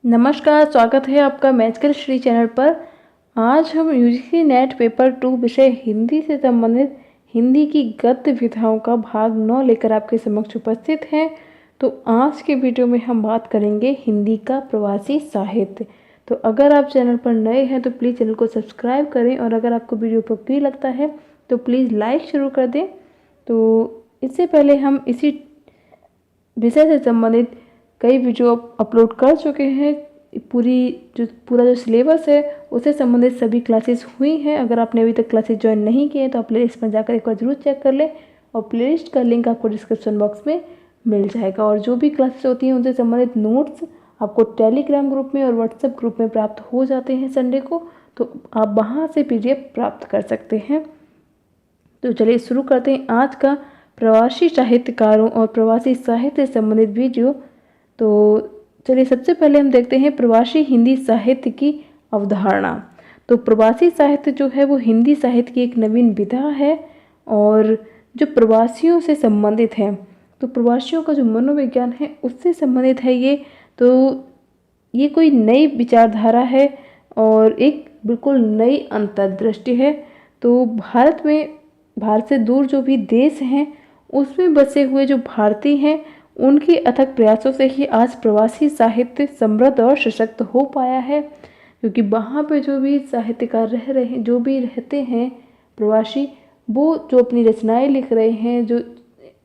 नमस्कार, स्वागत है आपका मैजिकल श्री चैनल पर। आज हम यूजीसी नेट पेपर 2 विषय हिंदी से संबंधित हिंदी की गद्य विधाओं का भाग 9 लेकर आपके समक्ष उपस्थित हैं। तो आज के वीडियो में हम बात करेंगे हिंदी का प्रवासी साहित्य। तो अगर आप चैनल पर नए हैं तो प्लीज़ चैनल को सब्सक्राइब करें और अगर आपको वीडियो उपयोगी लगता है तो प्लीज़ लाइक शुरू कर दें। तो इससे पहले हम इसी विषय से संबंधित कई वीडियो अपलोड कर चुके हैं। पूरा जो सिलेबस है उससे संबंधित सभी क्लासेस हुई हैं। अगर आपने अभी तक क्लासेस ज्वाइन नहीं किए तो आप प्लेलिस्ट में जाकर एक बार जरूर चेक कर लें और प्लेलिस्ट का लिंक आपको डिस्क्रिप्शन बॉक्स में मिल जाएगा। और जो भी क्लासेस होती हैं उनसे संबंधित नोट्स आपको टेलीग्राम ग्रुप में और व्हाट्सएप ग्रुप में प्राप्त हो जाते हैं संडे को, तो आप वहाँ से PDF प्राप्त कर सकते हैं। तो चलिए शुरू करते हैं आज का प्रवासी साहित्यकारों और प्रवासी साहित्य से संबंधित वीडियो। तो चलिए सबसे पहले हम देखते हैं प्रवासी हिंदी साहित्य की अवधारणा। तो प्रवासी साहित्य जो है वो हिंदी साहित्य की एक नवीन विधा है और जो प्रवासियों से संबंधित है, तो प्रवासियों का जो मनोविज्ञान है उससे संबंधित है ये। तो ये कोई नई विचारधारा है और एक बिल्कुल नई अंतर्दृष्टि है। तो भारत से दूर जो भी देश हैं उसमें बसे हुए जो भारतीय हैं उनके अथक प्रयासों से ही आज प्रवासी साहित्य समृद्ध और सशक्त हो पाया है। क्योंकि वहाँ पे जो भी साहित्यकार रह रहे हैं, जो भी रहते हैं प्रवासी, वो जो अपनी रचनाएं लिख रहे हैं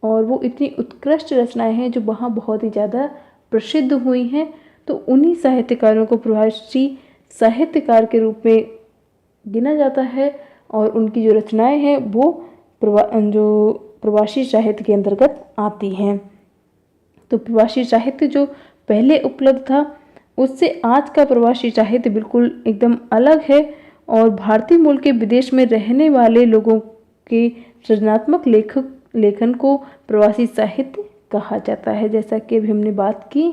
और वो इतनी उत्कृष्ट रचनाएं हैं जो वहाँ बहुत ही ज़्यादा प्रसिद्ध हुई हैं। तो उन्हीं साहित्यकारों को प्रवासी साहित्यकार के रूप में गिना जाता है और उनकी जो रचनाएं हैं वो प्रवासी साहित्य के अंतर्गत आती हैं। तो प्रवासी साहित्य जो पहले उपलब्ध था उससे आज का प्रवासी साहित्य बिल्कुल एकदम अलग है और भारतीय मूल के विदेश में रहने वाले लोगों के सृजनात्मक लेखन को प्रवासी साहित्य कहा जाता है। जैसा कि अभी हमने बात की,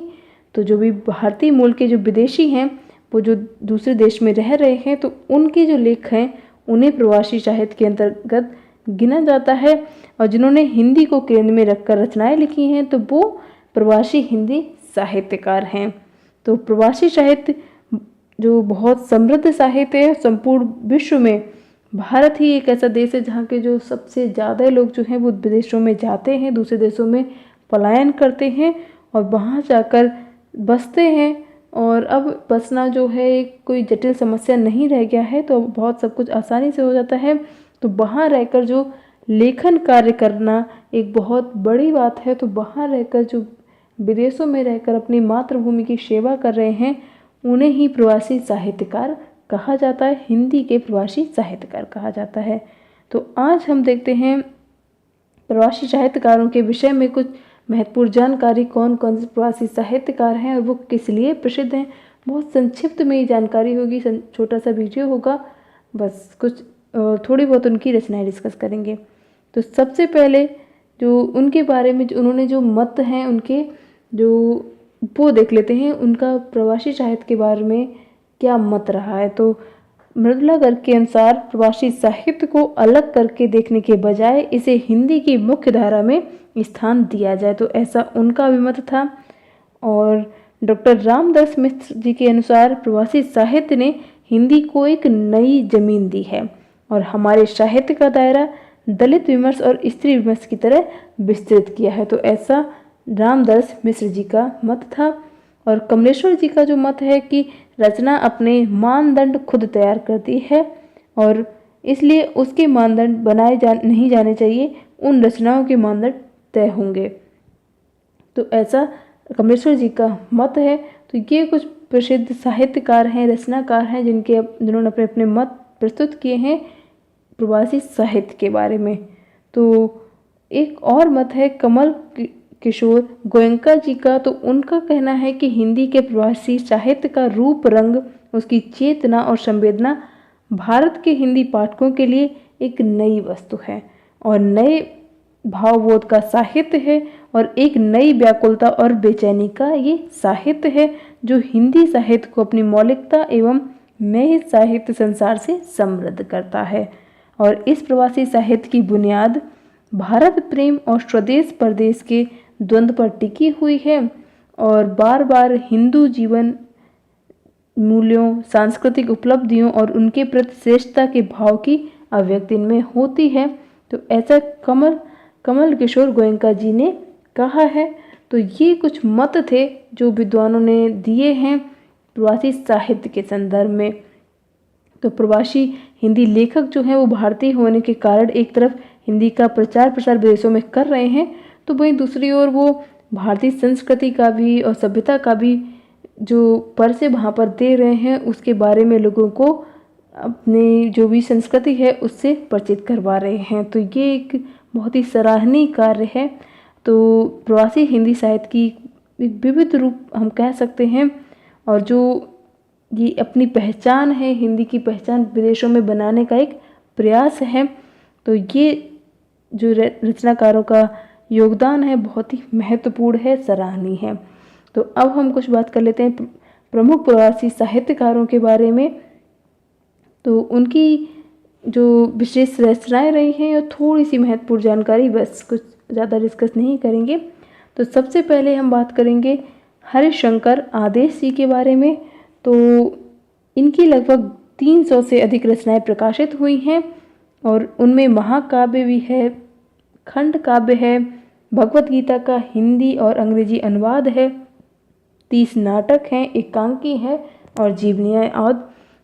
तो जो भी भारतीय मूल के जो विदेशी हैं वो जो दूसरे देश में रह रहे हैं तो उनके जो लेख हैं उन्हें प्रवासी साहित्य के अंतर्गत गिना जाता है। और जिन्होंने हिंदी को केंद्र में रखकर रचनाएं लिखी हैं तो वो प्रवासी हिंदी साहित्यकार हैं। तो प्रवासी साहित्य जो बहुत समृद्ध साहित्य है, संपूर्ण विश्व में भारत ही एक ऐसा देश है जहाँ के जो सबसे ज़्यादा लोग जो हैं वो विदेशों में जाते हैं, दूसरे देशों में पलायन करते हैं और वहाँ जाकर बसते हैं। और अब बसना जो है एक कोई जटिल समस्या नहीं रह गया है, तो बहुत सब कुछ आसानी से हो जाता है। तो वहाँ रहकर जो लेखन कार्य करना एक बहुत बड़ी बात है। तो वहाँ रहकर जो विदेशों में रहकर अपनी मातृभूमि की सेवा कर रहे हैं उन्हें ही प्रवासी साहित्यकार कहा जाता है, हिंदी के प्रवासी साहित्यकार कहा जाता है। तो आज हम देखते हैं प्रवासी साहित्यकारों के विषय में कुछ महत्वपूर्ण जानकारी, कौन कौन से प्रवासी साहित्यकार हैं और वो किस लिए प्रसिद्ध हैं। बहुत संक्षिप्त में ये जानकारी होगी, छोटा सा वीडियो होगा, बस कुछ थोड़ी बहुत उनकी रचनाएं डिस्कस करेंगे। तो सबसे पहले जो उनके बारे में उन्होंने जो मत हैं उनके जो वो देख लेते हैं, उनका प्रवासी साहित्य के बारे में क्या मत रहा है। तो मृदुला गर्ग के अनुसार प्रवासी साहित्य को अलग करके देखने के बजाय इसे हिंदी की मुख्य धारा में स्थान दिया जाए, तो ऐसा उनका अभिमत था। और डॉक्टर रामदास मिश्र जी के अनुसार प्रवासी साहित्य ने हिंदी को एक नई जमीन दी है और हमारे साहित्य का दायरा दलित विमर्श और स्त्री विमर्श की तरह विस्तृत किया है। तो ऐसा रामदास मिश्र जी का मत था। और कमलेश्वर जी का जो मत है कि रचना अपने मानदंड खुद तैयार करती है और इसलिए उसके मानदंड नहीं जाने चाहिए, उन रचनाओं के मानदंड तय होंगे। तो ऐसा कमलेश्वर जी का मत है। तो ये कुछ प्रसिद्ध साहित्यकार हैं, रचनाकार हैं जिन्होंने अपने अपने मत प्रस्तुत किए हैं प्रवासी साहित्य के बारे में। तो एक और मत है कमल किशोर गोयनका जी का। तो उनका कहना है कि हिंदी के प्रवासी साहित्य का रूप रंग, उसकी चेतना और संवेदना भारत के हिंदी पाठकों के लिए एक नई वस्तु है और नए भावबोध का साहित्य है और एक नई व्याकुलता और बेचैनी का ये साहित्य है जो हिंदी साहित्य को अपनी मौलिकता एवं नए साहित्य संसार से समृद्ध करता है। और इस प्रवासी साहित्य की बुनियाद भारत प्रेम और स्वदेश परदेश के द्वंद्व पर टिकी हुई है और बार बार हिंदू जीवन मूल्यों, सांस्कृतिक उपलब्धियों और उनके प्रति श्रेष्ठता के भाव की अभिव्यक्ति इनमें होती है। तो ऐसा कमल किशोर गोयनका जी ने कहा है। तो ये कुछ मत थे जो विद्वानों ने दिए हैं प्रवासी साहित्य के संदर्भ में। तो प्रवासी हिंदी लेखक जो हैं वो भारतीय होने के कारण एक तरफ हिंदी का प्रचार प्रसार विदेशों में कर रहे हैं, तो वहीं दूसरी ओर वो भारतीय संस्कृति का भी और सभ्यता का भी जो परिचय वहाँ पर दे रहे हैं, उसके बारे में लोगों को अपनी जो भी संस्कृति है उससे परिचित करवा रहे हैं। तो ये एक बहुत ही सराहनीय कार्य है। तो प्रवासी हिंदी साहित्य की एक विविध रूप हम कह सकते हैं, और जो ये अपनी पहचान है, हिंदी की पहचान विदेशों में बनाने का एक प्रयास है। तो ये जो रचनाकारों का योगदान है बहुत ही महत्वपूर्ण है, सराहनीय है। तो अब हम कुछ बात कर लेते हैं प्रमुख प्रवासी साहित्यकारों के बारे में। तो उनकी जो विशेष रचनाएं रही हैं और थोड़ी सी महत्वपूर्ण जानकारी, बस कुछ ज़्यादा डिस्कस नहीं करेंगे। तो सबसे पहले हम बात करेंगे हरिशंकर आदेश जी के बारे में। तो इनकी लगभग 300 से अधिक रचनाएं प्रकाशित हुई हैं और उनमें महाकाव्य भी है, खंड काव्य है, भगवत गीता का हिंदी और अंग्रेजी अनुवाद है, 30 नाटक हैं, एकांकी है और जीवनियाँ और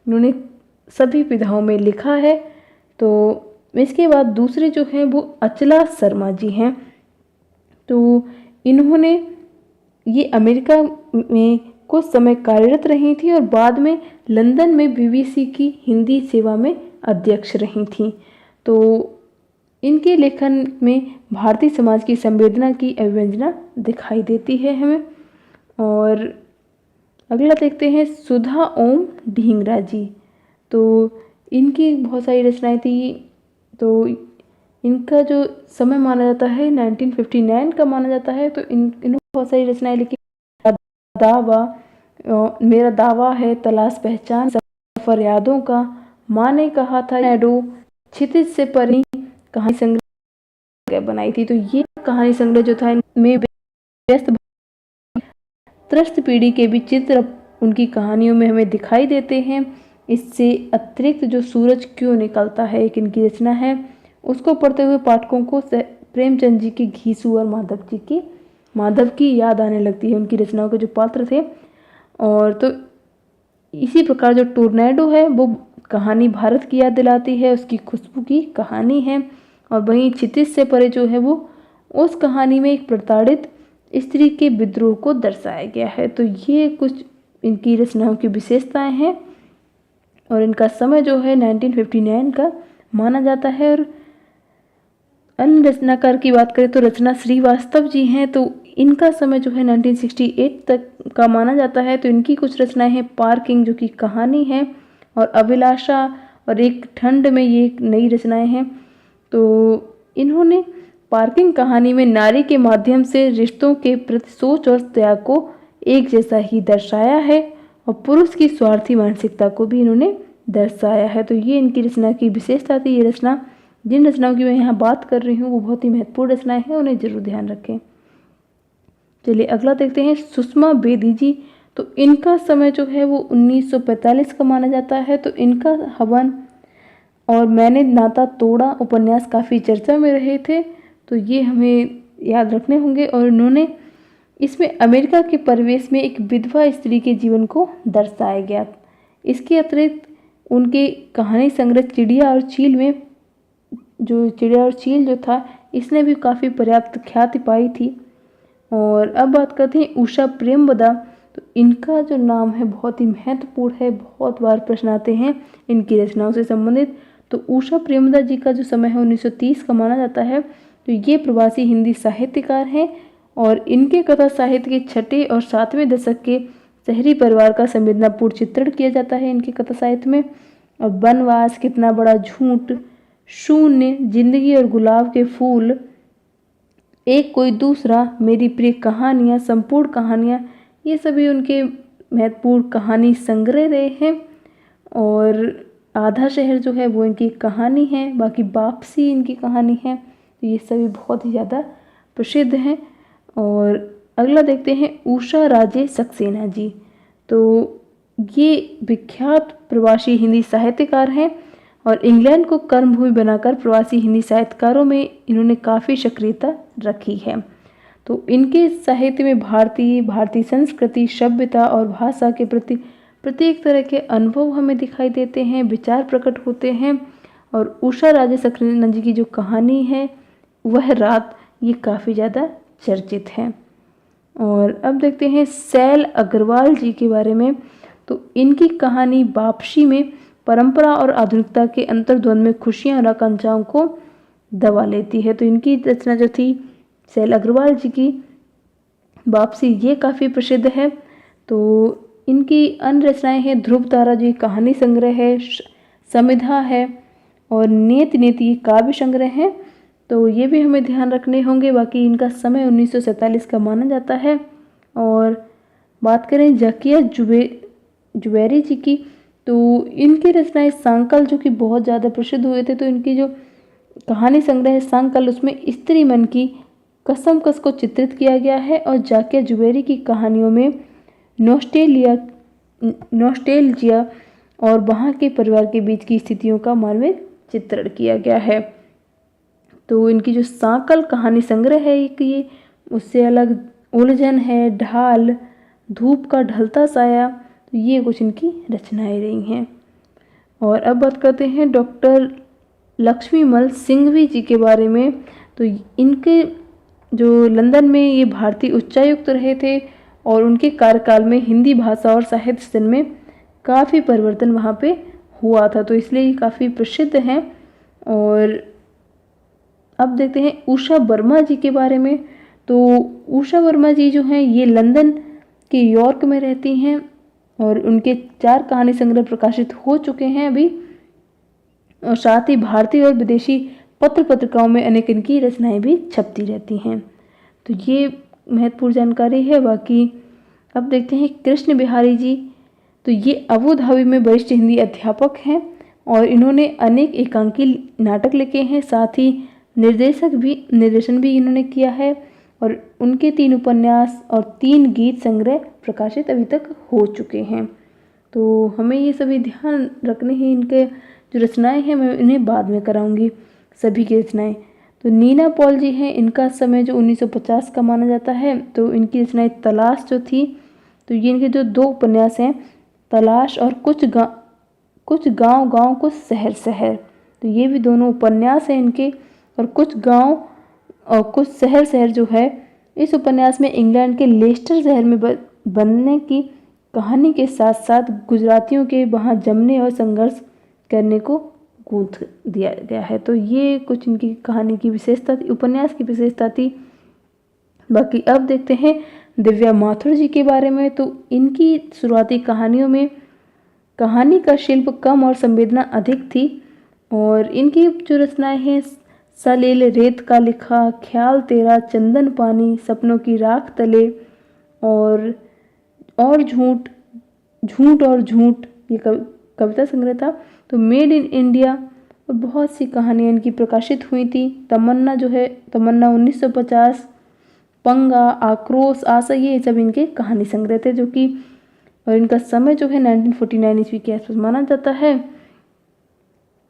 उन्होंने सभी विधाओं में लिखा है। तो इसके बाद दूसरे जो हैं वो अचला शर्मा जी हैं। तो इन्होंने ये अमेरिका में कुछ समय कार्यरत रही थी और बाद में लंदन में बीबीसी की हिंदी सेवा में अध्यक्ष रही थी। तो इनके लेखन में भारतीय समाज की संवेदना की अभिव्यंजना दिखाई देती है हमें। और अगला देखते हैं सुधा ओम ढींगरा जी। तो इनकी बहुत सारी रचनाएं थी। तो इनका जो समय माना जाता है 1959 का माना जाता है। तो इन्होंने बहुत सारी रचनाएं लिखी। दावा, मेरा दावा है, तलाश पहचान, सफर यादों का, माँ ने कहा था, नैडो, क्षितिज से परी कहानी संग्रह बनाई थी। तो ये कहानी संग्रह जो था में व्यस्त त्रस्त पीढ़ी के भी चित्र उनकी कहानियों में हमें दिखाई देते हैं। इससे अतिरिक्त जो सूरज क्यों निकलता है एक इनकी रचना है, उसको पढ़ते हुए पाठकों को प्रेमचंद जी के घीसू और माधव की याद आने लगती है, उनकी रचनाओं के जो पात्र थे। और तो इसी प्रकार जो टोर्नेडो है वो कहानी भारत की याद दिलाती है, उसकी खुशबू की कहानी है। और वहीं क्षितिज से परे जो है वो उस कहानी में एक प्रताड़ित स्त्री के विद्रोह को दर्शाया गया है। तो ये कुछ इनकी रचनाओं की विशेषताएं हैं और इनका समय जो है 1959 का माना जाता है। और अन्य रचनाकार की बात करें तो रचना श्रीवास्तव जी हैं। तो इनका समय जो है 1968 तक का माना जाता है। तो इनकी कुछ रचनाएं हैं पार्किंग जो कि कहानी है, और अभिलाषा और एक ठंड में, ये एक नई रचनाएं हैं। तो इन्होंने पार्किंग कहानी में नारी के माध्यम से रिश्तों के प्रति सोच और त्याग को एक जैसा ही दर्शाया है और पुरुष की स्वार्थी मानसिकता को भी इन्होंने दर्शाया है। तो ये इनकी रचना की विशेषता थी। ये रचना, जिन रचनाओं की मैं यहाँ बात कर रही हूँ वो बहुत ही महत्वपूर्ण रचनाएं हैं, उन्हें जरूर ध्यान रखें। चलिए अगला देखते हैं सुषमा बेदी जी। तो इनका समय जो है वो 1945 का माना जाता है। तो इनका हवन और मैंने नाता तोड़ा उपन्यास काफ़ी चर्चा में रहे थे, तो ये हमें याद रखने होंगे। और उन्होंने इसमें अमेरिका के परिवेश में एक विधवा स्त्री के जीवन को दर्शाया गया। इसके अतिरिक्त उनके कहानी संग्रह चिड़िया और चील जो था, इसने भी काफ़ी पर्याप्त ख्याति पाई थी। और अब बात करते हैं उषा प्रेमवदा। तो इनका जो नाम है बहुत ही महत्वपूर्ण है, बहुत बार प्रश्न आते हैं इनकी रचनाओं से संबंधित। तो उषा प्रेमवदा जी का जो समय है 1930 का माना जाता है। तो ये प्रवासी हिंदी साहित्यकार हैं और इनके कथा साहित्य के 6वें और 7वें दशक के शहरी परिवार का संवेदनापूर्ण चित्रण किया जाता है इनके कथा साहित्य में। और वनवास, कितना बड़ा झूठ, शून्य, जिंदगी और गुलाब के फूल, एक कोई दूसरा, मेरी प्रिय कहानियाँ, संपूर्ण कहानियाँ, ये सभी उनके महत्वपूर्ण कहानी संग्रह रहे हैं। और आधा शहर जो है वो इनकी कहानी है, बाकी वापसी इनकी कहानी है। तो ये सभी बहुत ही ज़्यादा प्रसिद्ध हैं। और अगला देखते हैं उषा राजे सक्सेना जी। तो ये विख्यात प्रवासी हिंदी साहित्यकार हैं और इंग्लैंड को कर्मभूमि बनाकर प्रवासी हिंदी साहित्यकारों में इन्होंने काफ़ी सक्रियता रखी है। तो इनके साहित्य में भारतीय संस्कृति, सभ्यता और भाषा के प्रति प्रत्येक तरह के अनुभव हमें दिखाई देते हैं, विचार प्रकट होते हैं। और उषा राजे सक्सेना जी की जो कहानी है वह रात, ये काफ़ी ज़्यादा चर्चित है। और अब देखते हैं सैल अग्रवाल जी के बारे में। तो इनकी कहानी वापसी में परंपरा और आधुनिकता के अंतर्द्वंद में खुशियाँ और आकांक्षाओं को दबा लेती है। तो इनकी रचना जो थी सैल अग्रवाल जी की वापसी, ये काफ़ी प्रसिद्ध है। तो इनकी अन्य रचनाएं हैं ध्रुव तारा जी कहानी संग्रह है, समिधा है और नेति नेति काव्य संग्रह है। तो ये भी हमें ध्यान रखने होंगे। बाकी इनका समय 1947 का माना जाता है। और बात करें जाकिया जुबैरी जी की, तो इनकी रचनाएं सांकल जो कि बहुत ज़्यादा प्रसिद्ध हुए थे। तो इनकी जो कहानी संग्रह है सांकल, उसमें स्त्री मन की कसमकस को चित्रित किया गया है। और जाकिया जुबैरी की कहानियों में नॉस्टेल्जिया और वहाँ के परिवार के बीच की स्थितियों का मानवीय चित्रण किया गया है। तो इनकी जो सांकल कहानी संग्रह है एक, ये उससे अलग उलझन है, ढाल, धूप का ढलता साया, तो ये कुछ इनकी रचनाएं रही हैं। और अब बात करते हैं डॉक्टर लक्ष्मीमल सिंघवी जी के बारे में। तो इनके जो लंदन में ये भारतीय उच्चायुक्त रहे थे और उनके कार्यकाल में हिंदी भाषा और साहित्य सदन में काफ़ी परिवर्तन वहाँ पे हुआ था, तो इसलिए ये काफ़ी प्रसिद्ध हैं। और अब देखते हैं उषा वर्मा जी के बारे में। तो उषा वर्मा जी जो हैं ये लंदन के यॉर्क में रहती हैं और उनके 4 कहानी संग्रह प्रकाशित हो चुके हैं अभी। और साथ ही भारतीय और विदेशी पत्र पत्रिकाओं में अनेक इनकी रचनाएं भी छपती रहती हैं। तो ये महत्वपूर्ण जानकारी है। बाकी अब देखते हैं कृष्ण बिहारी जी। तो ये अबू धाबी में वरिष्ठ हिंदी अध्यापक हैं और इन्होंने अनेक एकांकी नाटक लिखे हैं, साथ ही निर्देशन भी इन्होंने किया है। और उनके 3 उपन्यास और 3 गीत संग्रह प्रकाशित अभी तक हो चुके हैं। तो हमें ये सभी ध्यान रखने हैं। इनके जो रचनाएं हैं मैं इन्हें बाद में कराऊंगी सभी की रचनाएं। तो नीना पॉल जी हैं, इनका समय जो 1950 का माना जाता है। तो इनकी रचनाएं तलाश जो थी, तो ये इनके जो 2 उपन्यास हैं तलाश और कुछ गांव गांव कुछ शहर शहर, तो ये भी दोनों उपन्यास हैं इनके। और कुछ गांव और कुछ शहर शहर जो है, इस उपन्यास में इंग्लैंड के लेस्टर शहर में बनने की कहानी के साथ साथ गुजरातियों के वहाँ जमने और संघर्ष करने को गूंथ दिया गया है। तो ये कुछ इनकी कहानी की विशेषता थी, उपन्यास की विशेषता थी। बाकी अब देखते हैं दिव्या माथुर जी के बारे में। तो इनकी शुरुआती कहानियों में कहानी का शिल्प कम और संवेदना अधिक थी। और इनकी जो रचनाएं हैं सलील, रेत का लिखा, ख्याल तेरा, चंदन पानी, सपनों की राख तले और झूठ और झूठ, ये कविता संग्रह था। तो मेड इन इंडिया और बहुत सी कहानियाँ इनकी प्रकाशित हुई थी। तमन्ना जो है, तमन्ना 1950, पंगा, आक्रोश, आशा, ये सब इनके कहानी संग्रह थे जो कि, और इनका समय जो है 1949 ईस्वी के आसपास माना जाता है।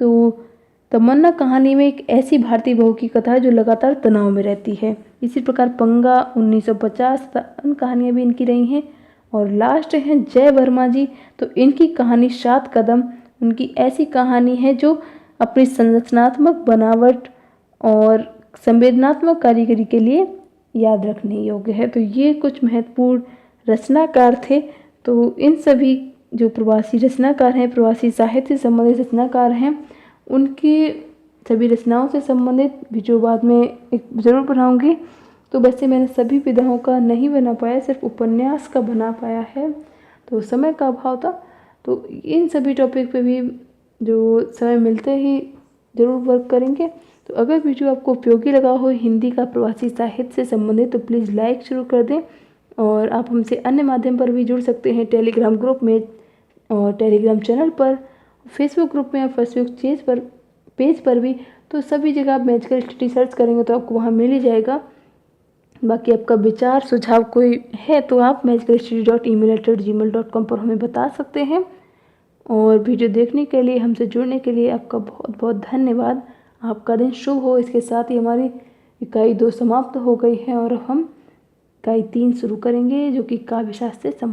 तो तमन्ना कहानी में एक ऐसी भारतीय बहू की कथा है जो लगातार तनाव में रहती है। इसी प्रकार पंगा 1950 अन्य कहानियाँ भी इनकी रही हैं। और लास्ट हैं जय वर्मा जी। तो इनकी कहानी 7 कदम, उनकी ऐसी कहानी है जो अपनी संरचनात्मक बनावट और संवेदनात्मक कारीगरी के लिए याद रखने योग्य है। तो ये कुछ महत्वपूर्ण रचनाकार थे। तो इन सभी जो प्रवासी रचनाकार हैं, प्रवासी साहित्य से संबंधित रचनाकार हैं, उनकी सभी रचनाओं से संबंधित वीडियो बाद में एक ज़रूर बनाऊंगी। तो वैसे मैंने सभी विधाओं का नहीं बना पाया, सिर्फ उपन्यास का बना पाया है, तो समय का अभाव था। तो इन सभी टॉपिक पे भी जो समय मिलते ही ज़रूर वर्क करेंगे। तो अगर वीडियो आपको उपयोगी लगा हो हिंदी का प्रवासी साहित्य से संबंधित, तो प्लीज़ लाइक शुरू कर दें। और आप हमसे अन्य माध्यम पर भी जुड़ सकते हैं, टेलीग्राम ग्रुप में और टेलीग्राम चैनल पर, फेसबुक ग्रुप में या फेसबुक पेज पर भी। तो सभी जगह आप मैजिकल स्टडी सर्च करेंगे तो आपको वहाँ मिल ही जाएगा। बाकी आपका विचार सुझाव कोई है तो आप magicalstudy.email@gmail.com पर हमें बता सकते हैं। और वीडियो देखने के लिए, हमसे जुड़ने के लिए आपका बहुत बहुत धन्यवाद। आपका दिन शुभ हो। इसके साथ ही हमारी इकाई 2 समाप्त हो गई है और अब हम इकाई 3 शुरू करेंगे, जो कि काव्य शास्त्र से